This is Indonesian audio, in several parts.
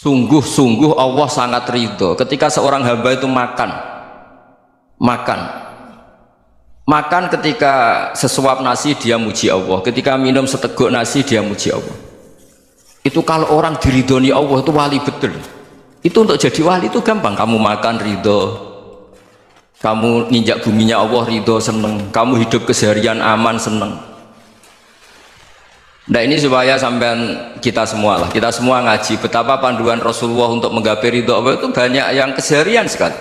Sungguh-sungguh Allah sangat ridho ketika seorang hamba itu makan makan ketika sesuap nasi dia muji Allah, ketika minum seteguk nasi dia muji Allah. Itu kalau orang diridhoni Allah itu wali betul. Itu untuk jadi wali itu gampang, kamu makan ridho, kamu nginjak buminya Allah ridho seneng, kamu hidup keseharian aman seneng. Nah ini supaya sampean kita semua ngaji betapa panduan Rasulullah untuk menggapai ridho Allah itu banyak yang keseharian sekali.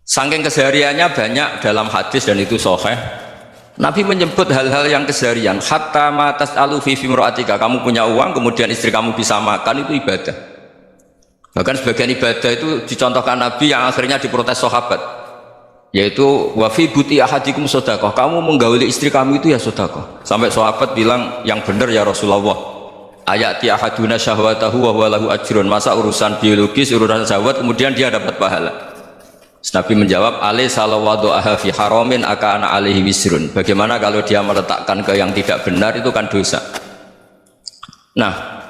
Saking kesehariannya banyak dalam hadis dan itu sahih. Nabi menyebut hal-hal yang keseharian. Hatta ma tas'alu fi imra'atika, kamu punya uang kemudian istri kamu bisa makan, itu ibadah. Bahkan sebagian ibadah itu dicontohkan Nabi yang akhirnya diprotes sahabat, yaitu wa fi buti ahadikum sedekah, kamu menggauli istri kamu itu ya sedekah. Sampai sahabat bilang yang benar ya Rasulullah, ayati ahaduna syahwatahu wa huwa lahu ajrun, masa urusan biologis, urusan syahwat kemudian dia dapat pahala. Nabi menjawab, alai salawadu'aha fi haramin akana alaihi wisrun, bagaimana kalau dia meletakkan ke yang tidak benar, itu kan dosa. Nah,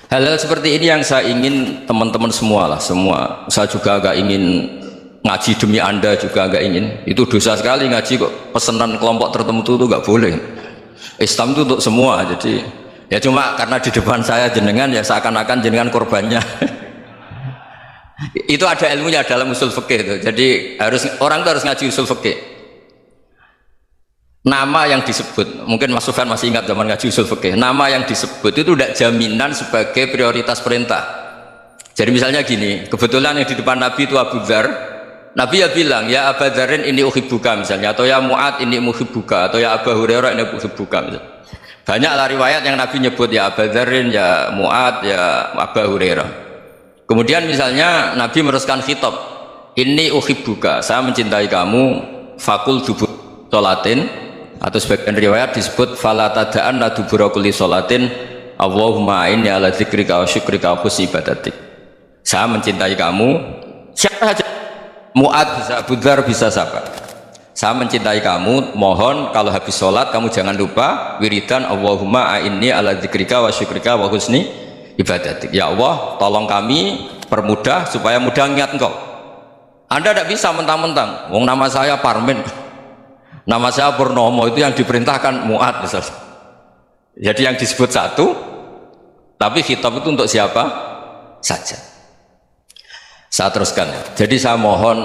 hal-hal seperti ini yang saya ingin teman-teman semua, saya juga agak ingin ngaji demi anda juga agak ingin. Itu dosa sekali ngaji kok pesanan kelompok tertentu itu nggak boleh. Islam itu untuk semua. Jadi ya cuma karena di depan saya jenengan ya seakan-akan jenengan korbannya. Itu ada ilmunya dalam usul fikih itu. Jadi orang itu harus ngaji usul fikih. Nama yang disebut, mungkin Mas Sufyan masih ingat zaman ngaji usul fikih, nama yang disebut itu tidak jaminan sebagai prioritas perintah. Jadi misalnya gini, kebetulan yang di depan Nabi itu Abu Dzar, Nabi ya bilang, ya Abu Dzarin ini uhibbuka misalnya, atau ya Mu'ad ini uhibbuka, atau ya Abu Hurairah ini uhibbuka misalnya. Banyaklah riwayat yang Nabi nyebut ya Abu Dzarin, ya Mu'ad, ya Abu Hurairah. Kemudian misalnya Nabi meneruskan khitab, ini uhibbuka, saya mencintai kamu, fakul dubur sholatin, atau sebagian riwayat disebut fala tada'anna dubura kulli sholatin Allahumma inni ala dzikrika wa syukrika wa husni ibadatik. Saya mencintai kamu, siapa saja, Mu'ad bisa, Abu Dzar bisa, siapa, saya mencintai kamu, mohon kalau habis sholat kamu jangan lupa wiridan Allahumma inni ala dzikrika wa syukrika wa husni ibadatik. Ya Allah, tolong kami permudah supaya mudah ingat engkau. Anda tidak bisa mentang-mentang, wong nama saya Parmin, nama saya Purnomo, itu yang diperintahkan Mu'ad misalnya. Jadi yang disebut satu, tapi khitab itu untuk siapa saja. Saya teruskan. Jadi saya mohon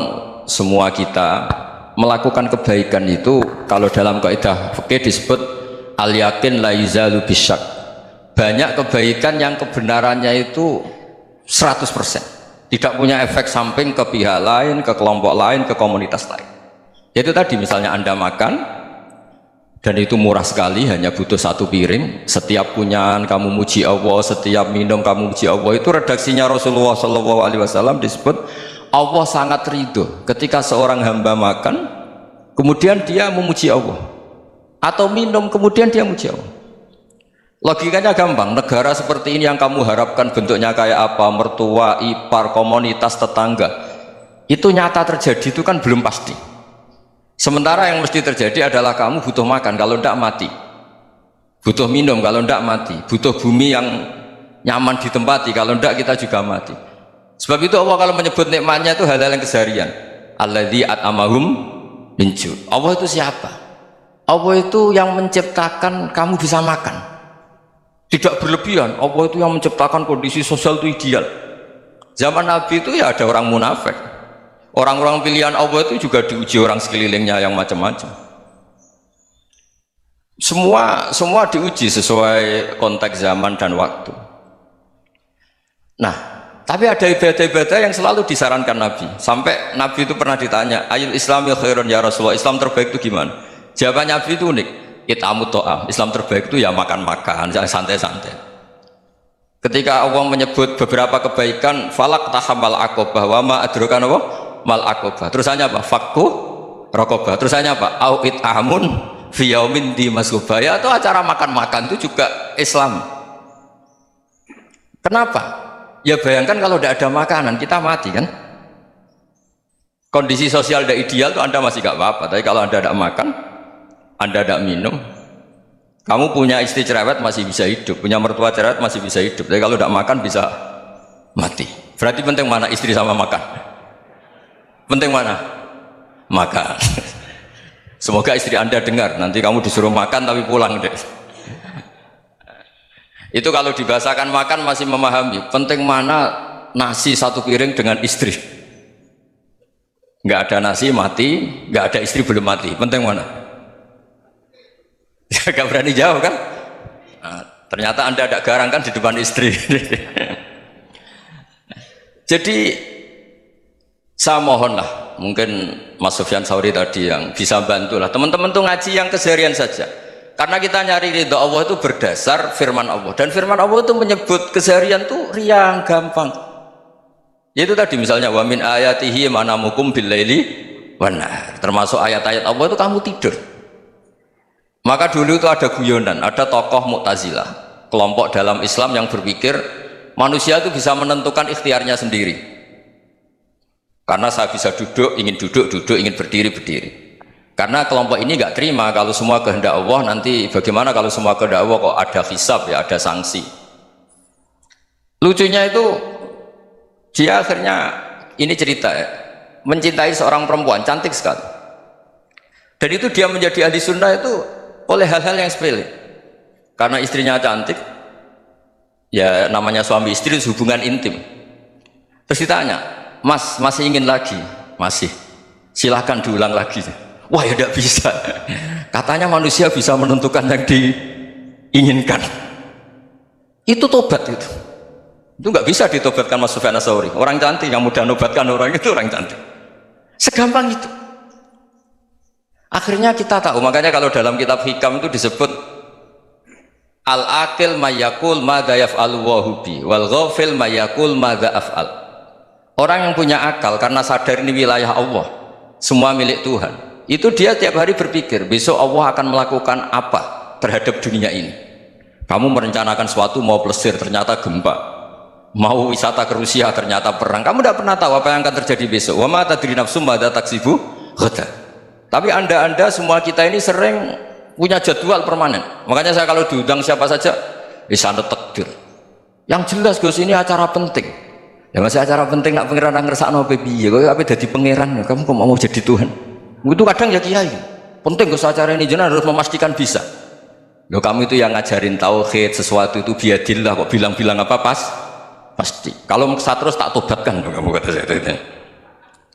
semua kita melakukan kebaikan itu, kalau dalam kaidah fikih disebut al yakin la yuzalu bisyak. Banyak kebaikan yang kebenarannya itu 100%, tidak punya efek samping ke pihak lain, ke kelompok lain, ke komunitas lain. Yaitu tadi misalnya Anda makan dan itu murah sekali, hanya butuh satu piring, setiap punyaan kamu muji Allah, setiap minum kamu muji Allah. Itu redaksinya Rasulullah SAW disebut Allah sangat ridho ketika seorang hamba makan kemudian dia memuji Allah, atau minum kemudian dia muji Allah. Logikanya gampang, negara seperti ini yang kamu harapkan bentuknya kayak apa, mertua, ipar, komunitas, tetangga, itu nyata terjadi itu kan belum pasti. Sementara yang mesti terjadi adalah kamu butuh makan, kalau tidak mati, butuh minum, kalau tidak mati, butuh bumi yang nyaman ditempati, kalau tidak kita juga mati. Sebab itu Allah kalau menyebut nikmatnya itu hal-hal yang keseharian. Alladzi at'amahum min ju'. Allah itu siapa? Allah itu yang menciptakan kamu bisa makan, tidak berlebihan. Allah itu yang menciptakan kondisi sosial itu ideal. Zaman Nabi itu ya ada orang munafik, orang-orang pilihan Allah itu juga diuji orang sekelilingnya yang macam-macam. Semua diuji sesuai konteks zaman dan waktu. Nah, tapi ada ibadah-ibadah yang selalu disarankan Nabi. Sampai Nabi itu pernah ditanya, ayul islami khairun ya Rasulullah, Islam terbaik itu gimana? Jawaban Nabi itu unik, itamu to'am, Islam terbaik itu ya makan-makan, jangan santai-santai. Ketika Allah menyebut beberapa kebaikan, falak tahamal akobah, wa ma adrokan apa? Mal akobah. Terusannya apa? Fakku rokobah. Terusannya apa? Au itamun fiyaumin di masubah. Ya, itu acara makan-makan itu juga Islam. Kenapa? Ya bayangkan kalau tidak ada makanan, kita mati kan? Kondisi sosial tidak ideal itu Anda masih gak apa-apa, tapi kalau Anda tidak makan, Anda tidak minum, Kamu punya istri cerewet masih bisa hidup, punya mertua cerewet masih bisa hidup. Tapi kalau tidak makan bisa mati. Berarti penting mana istri sama makan? Penting mana? Makan. Semoga istri Anda dengar. Nanti kamu disuruh makan tapi pulang deh. Itu kalau dibahasakan makan masih memahami. Penting mana nasi satu piring dengan istri? Nggak ada nasi mati, nggak ada istri belum mati. Penting mana? Gak berani jawab kan? Nah, ternyata Anda ada garang kan di depan istri. Jadi saya mohonlah, mungkin Mas Sufyan Sauri tadi yang bisa bantulah teman-teman tuh ngaji yang keseharian saja. Karena kita nyari ridha Allah itu berdasar firman Allah, dan firman Allah itu menyebut keseharian tuh riang gampang. Yaitu tadi misalnya wa min ayatihi manamukum bil laili wan nahar. Termasuk ayat-ayat Allah itu kamu tidur. Maka dulu itu ada guyonan, ada tokoh Mu'tazilah, kelompok dalam Islam yang berpikir manusia itu bisa menentukan ikhtiarnya sendiri. Karena saya bisa duduk, ingin berdiri, berdiri. Karena kelompok ini nggak terima kalau semua kehendak Allah, nanti bagaimana kalau semua kehendak Allah kok ada hisab ya, ada sanksi. Lucunya itu dia akhirnya, ini cerita ya, mencintai seorang perempuan cantik sekali. Dan itu dia menjadi ahli sunnah itu oleh hal-hal yang sepele. Karena istrinya cantik, ya namanya suami istri hubungan intim. Terus ditanya, Mas masih ingin lagi? Masih. Silahkan diulang lagi. Wah ya tidak bisa. Katanya manusia bisa menentukan yang diinginkan. Itu tobat itu. Itu nggak bisa ditobatkan Mas Sufyan Ats-Tsauri. Orang cantik yang mudah nobatkan orang itu orang cantik. Segampang itu. Akhirnya kita tahu, makanya kalau dalam kitab Hikam itu disebut al-aqil mayakul madza yaf'alu wa hubi wal ghafil mayakul madza af'al. Orang yang punya akal karena sadar ini wilayah Allah, semua milik Tuhan, itu dia tiap hari berpikir besok Allah akan melakukan apa terhadap dunia ini. Kamu merencanakan sesuatu mau plesir ternyata gempa, mau wisata ke Rusia ternyata perang. Kamu tidak pernah tahu apa yang akan terjadi besok. Wa ma tadri nafsum madza taksibu ghadan. Tapi anda semua kita ini sering punya jadwal permanen. Makanya saya kalau diundang siapa saja bisa takdir. Yang jelas Gus ini acara penting. Ya masih acara penting nak pangeran ngersakno piye? Kowe ape dadi pangeran? Kamu kok mau jadi Tuhan? Itu kadang ya kiai. Penting Gus acara ini jenengan harus memastikan bisa. Loh kamu itu yang ngajarin tauhid, sesuatu itu biadillah kok bilang-bilang apa pasti. Kalau maksa terus tak tobatkan kamu kata saya.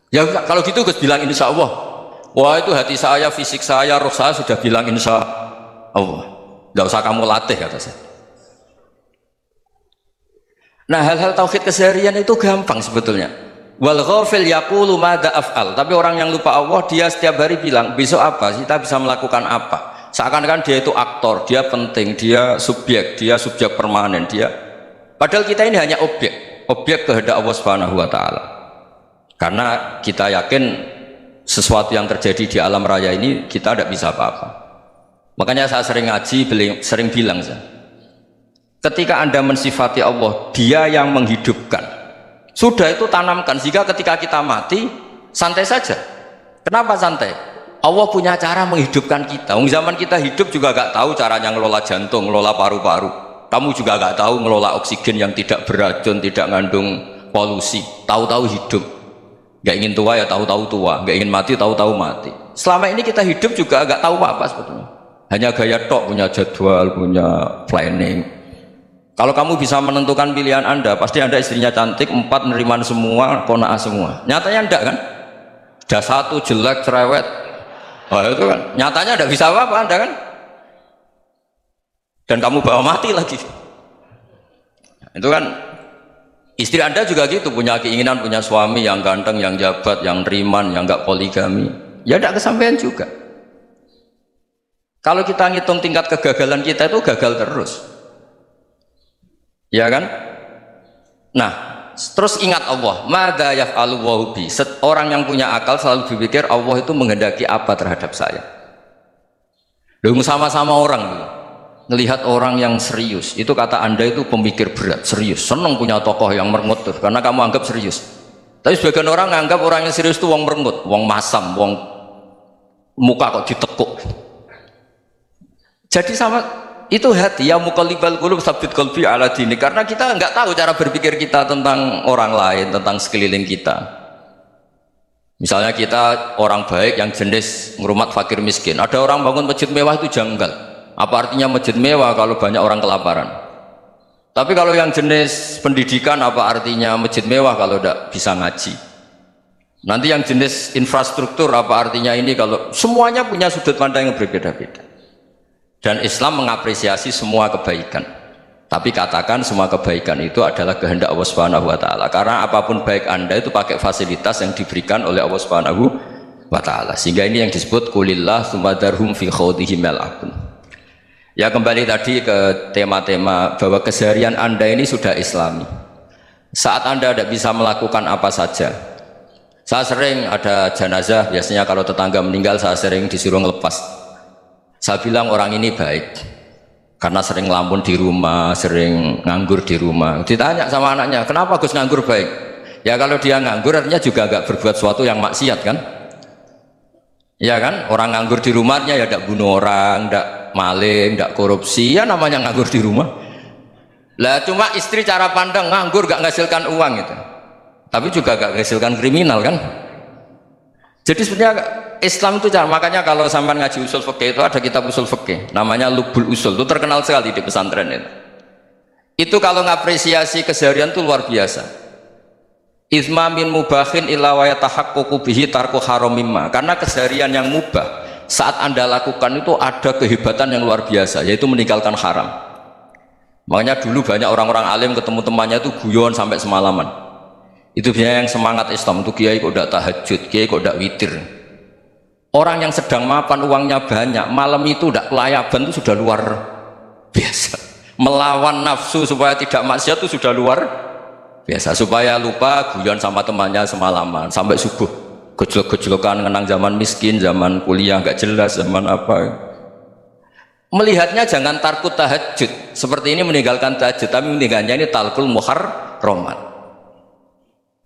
Ya kalau gitu Gus bilang insya Allah. Wah itu hati saya, fisik saya, roh saya sudah bilang insya Allah. Tidak usah kamu latih kata saya. Nah hal-hal tauhid keseharian itu gampang sebetulnya. Wal ghafil yaqulu madza af'al. Tapi orang yang lupa Allah dia setiap hari bilang besok apa? Kita bisa melakukan apa? Seakan-akan dia itu aktor, dia penting, dia subjek permanen, dia. Padahal kita ini hanya objek kehendak Allah Subhanahu wa taala. Karena kita yakin sesuatu yang terjadi di alam raya ini kita tidak bisa apa-apa. Makanya saya sering ngaji, sering bilang saya, ketika Anda mensifati Allah, dia yang menghidupkan, sudah itu tanamkan sehingga ketika kita mati santai saja. Kenapa santai? Allah punya cara menghidupkan kita. Zaman kita hidup juga gak tahu caranya ngelola jantung, ngelola paru-paru. Kamu juga gak tahu ngelola oksigen yang tidak beracun, tidak mengandung polusi. Tahu-tahu hidup. Gak ingin tua ya tahu-tahu tua, gak ingin mati tahu-tahu mati. Selama ini kita hidup juga gak tahu apa sebetulnya. Hanya gaya tok, punya jadwal, punya planning. Kalau kamu bisa menentukan pilihan Anda, pasti Anda istrinya cantik, 4 neriman semua, kona'ah semua. Nyatanya enggak kan? Sudah 1 jelek, cerewet. Oh itu kan, nyatanya enggak bisa apa-apa Anda kan? Dan kamu bawa mati lagi. Itu kan. Istri Anda juga gitu, punya keinginan punya suami yang ganteng, yang jabat, yang riman, yang enggak poligami. Ya tidak kesampaian juga. Kalau kita ngitung tingkat kegagalan kita itu gagal terus. Ya kan? Nah, terus ingat Allah, madza yaf'alu wa bi. Orang yang punya akal selalu berpikir Allah itu menghendaki apa terhadap saya. Loh sama-sama orang dulu. Melihat orang yang serius, itu kata Anda itu pemikir berat, serius, senang punya tokoh yang merengut tuh, karena kamu anggap serius. Tapi sebagian orang anggap orang yang serius itu wong merengut, wong masam, wong muka kok ditekuk. Jadi sama Itu hati, ya muqallibal qulub tsabbit qalbi ala dini. Karena kita nggak tahu cara berpikir kita tentang orang lain, tentang sekeliling kita. Misalnya kita orang baik yang jenis ngrumat fakir miskin. Ada orang bangun masjid mewah itu janggal. Apa artinya masjid mewah kalau banyak orang kelaparan? Tapi kalau yang jenis pendidikan, apa artinya masjid mewah kalau tidak bisa ngaji? Nanti yang jenis infrastruktur, apa artinya ini kalau semuanya punya sudut pandang yang berbeda-beda. Dan Islam mengapresiasi semua kebaikan. Tapi katakan semua kebaikan itu adalah kehendak Allah Subhanahu wa taala. Karena apapun baik Anda itu pakai fasilitas yang diberikan oleh Allah Subhanahu wa taala. Sehingga ini yang disebut qulillah tsumadarhum fi khawdihim yal'abun. Ya, kembali tadi ke tema-tema bahwa keseharian Anda ini sudah Islami. Saat Anda tidak bisa melakukan apa saja. Saya sering ada jenazah, biasanya kalau tetangga meninggal saya sering disuruh ngelepas. Saya bilang orang ini baik karena sering ngelamun di rumah, sering nganggur di rumah. Ditanya sama anaknya, kenapa Gus nganggur baik? Ya kalau dia nganggur artinya juga agak berbuat sesuatu yang maksiat kan? Ya kan? Orang nganggur di rumahnya ya tidak bunuh orang, tidak maling, tidak korupsi, ya namanya nganggur di rumah. Lah cuma istri cara pandang nganggur gak menghasilkan uang itu. Tapi juga gak menghasilkan kriminal kan? Jadi sebenarnya Islam itu cara, makanya kalau sampai ngaji usul fikih itu ada kitab usul fikih namanya Lubul Usul, itu terkenal sekali di pesantren itu kalau ngapresiasi keseharian itu luar biasa. Izma min mubahin illa wa yatahaqqaqu bihi tarku haramimma, karena keseharian yang mubah saat Anda lakukan itu ada kehebatan yang luar biasa, yaitu meninggalkan haram. Makanya dulu banyak orang-orang alim ketemu temannya itu guyon sampai semalaman. Itu biasanya yang semangat Islam itu, kiai kok tidak tahajud, kiai kok tidak witir. Orang yang sedang mapan uangnya banyak, malam itu tidak kelayaban itu sudah luar biasa. Melawan nafsu supaya tidak maksiat itu sudah luar biasa. Supaya lupa guyon sama temannya semalaman sampai subuh, gejlok-gejlokan ngenang zaman miskin, zaman kuliah nggak jelas, zaman apa. Melihatnya jangan tarkut tahajud seperti ini, meninggalkan tahajud, tapi meninggalkannya ini talkul muharramat.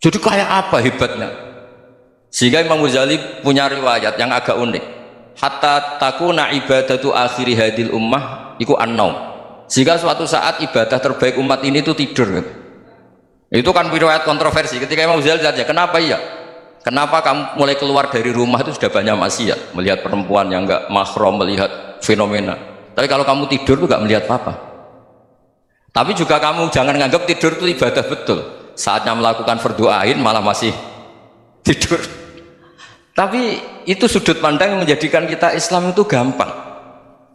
Jadi kayak apa hebatnya? Sehingga Imam Ghazali punya riwayat yang agak unik. Hatta takuna ibadatu akhiri hadil ummah iku an-naum. Sehingga suatu saat ibadah terbaik umat ini itu tidur. Itu kan riwayat kontroversi. Ketika Imam Ghazali saja, kenapa iya? Kenapa kamu mulai keluar dari rumah itu sudah banyak maksiat, melihat perempuan yang enggak mahram, melihat fenomena. Tapi kalau kamu tidur itu enggak melihat apa-apa. Tapi juga kamu jangan menganggap tidur itu ibadah betul. Saatnya melakukan fardhu ain malah masih tidur. Tapi itu sudut pandang yang menjadikan kita Islam itu gampang.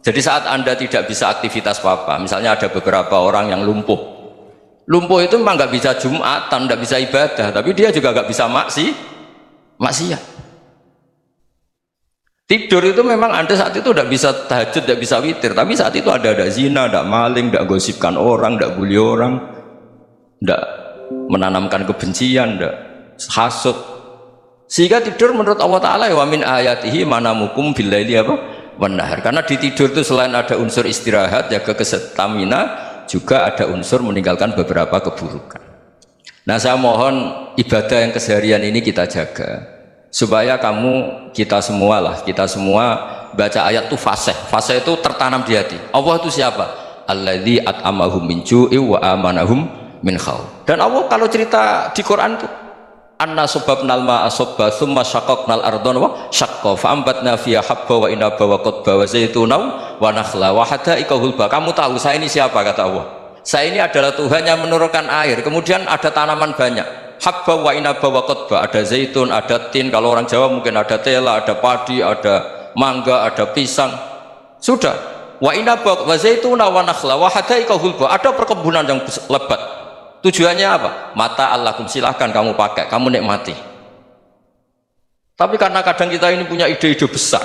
Jadi saat Anda tidak bisa aktivitas apa-apa, misalnya ada beberapa orang yang lumpuh. Lumpuh itu memang nggak bisa Jumatan, nggak bisa ibadah, tapi dia juga nggak bisa maksiat. Tidur itu memang Anda saat itu tidak bisa tahajud, tidak bisa witir, tapi saat itu ada zina, ada maling, tidak gosipkan orang, tidak bully orang, tidak menanamkan kebencian, tidak hasud. Sehingga tidur menurut Allah Ta'ala wa min ayatihi manamukum billaili apa? Wan-nahar. Karena di tidur itu selain ada unsur istirahat, jaga kestamina, juga ada unsur meninggalkan beberapa keburukan. Nah, saya mohon ibadah yang keseharian ini kita jaga supaya kita semua baca ayat itu fasih. Fasih itu tertanam di hati. Allah itu siapa? Alladzi at'amahum min ju'i wa amanahum min khauf. Dan Allah kalau cerita di Quran itu anna subabnal ma'a subba thumma syaqaqnal ardhan wa syaqqa fa'ambatna fiha habba wa inaba wa qadba wa zaituna wa nakhla wa hadaika hulba. Kamu tahu saya ini siapa? Kata Allah, saya ini adalah Tuhan yang menurunkan air, kemudian ada tanaman banyak, habba wa inaba wa qadba, ada zaitun, ada tin, kalau orang Jawa mungkin ada tela, ada padi, ada mangga, ada pisang. Sudah, wa inaba wa zaituna wa nakhla wa hadaika hulba, ada perkebunan yang lebat. Tujuannya apa? Mata Allahkum, silahkan kamu pakai, kamu nikmati. Tapi karena kadang kita ini punya ide-ide besar,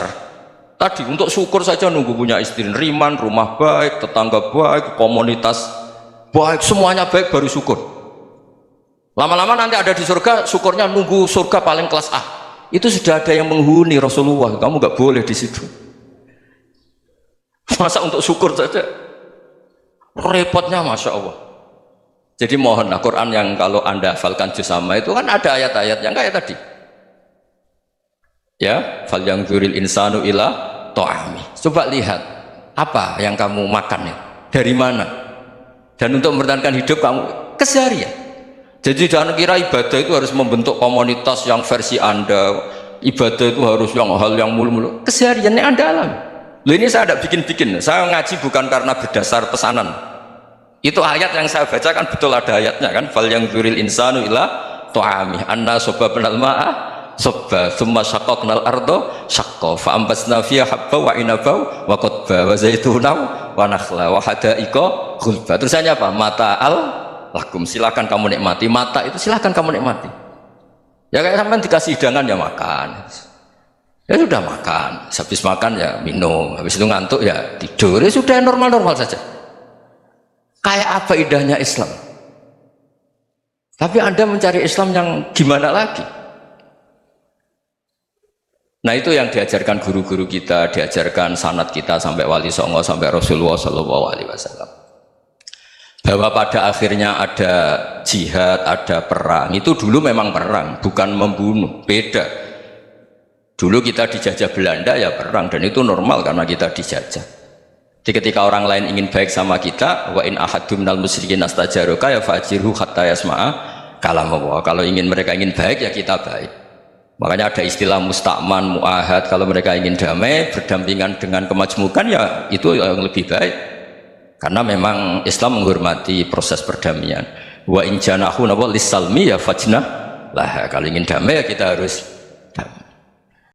tadi untuk syukur saja nunggu punya istri riman, rumah baik, tetangga baik, komunitas baik, semuanya baik baru syukur. Lama-lama nanti ada di surga, syukurnya nunggu surga paling kelas A. Itu sudah ada yang menghuni Rasulullah, kamu nggak boleh di situ. Masa untuk syukur saja repotnya, Masya Allah. Jadi mohonlah Quran yang kalau Anda hafalkan juz amma itu kan ada ayat-ayat yang kayak tadi. Ya, fal yang dzuril insanu ila ta'ami. Coba lihat Apa yang kamu makan ya? Dari mana? Dan untuk mempertahankan hidup kamu keseharian. Jadi jangan kira ibadah itu harus membentuk komunitas yang versi Anda. Ibadah itu harus yang hal yang mulu-mulu. Kesehariannya Anda alami. Loh, ini saya tidak bikin-bikin. Saya ngaji bukan karena berdasar pesanan. Itu ayat yang saya bacakan betul ada ayatnya kan. Fal yang dzuril insanu ila tu'ami anna sababnal ma'a sabba thumma syaqaqnal ardo syaqqa fa ambasna fiha habba wa inaba wa qadba wa zaituna wa nakhla wa hadaiqa ghulba. Terusannya apa? Mata'al lakum, silakan kamu nikmati. Mata itu silakan kamu nikmati. Ya kayak sampean dikasih hidangan ya makan. Ya sudah makan, habis makan ya minum, habis itu ngantuk ya tidur. Ya sudah normal-normal saja. Kayak apa indahnya Islam. Tapi Anda mencari Islam yang gimana lagi? Nah itu yang diajarkan guru-guru kita, diajarkan sanad kita sampai Wali Songo, sampai Rasulullah SAW. Bahwa pada akhirnya ada jihad, ada perang. Itu dulu memang perang, bukan membunuh, beda. Dulu kita dijajah Belanda ya perang, dan itu normal karena kita dijajah. Jadi ketika orang lain ingin baik sama kita, wa in ahadum minal musyrikin astajaruka ya fajirhu hatta yasma'a kalam Allah. Kalau mereka ingin baik ya kita baik. Makanya ada istilah mustakman, muahad. Kalau mereka ingin damai, berdampingan dengan kemajmukan ya itu yang lebih baik. Karena memang Islam menghormati proses perdamaian. Wa in janahu lis-salmi ya fajnah lah. Kalau ingin damai ya kita harus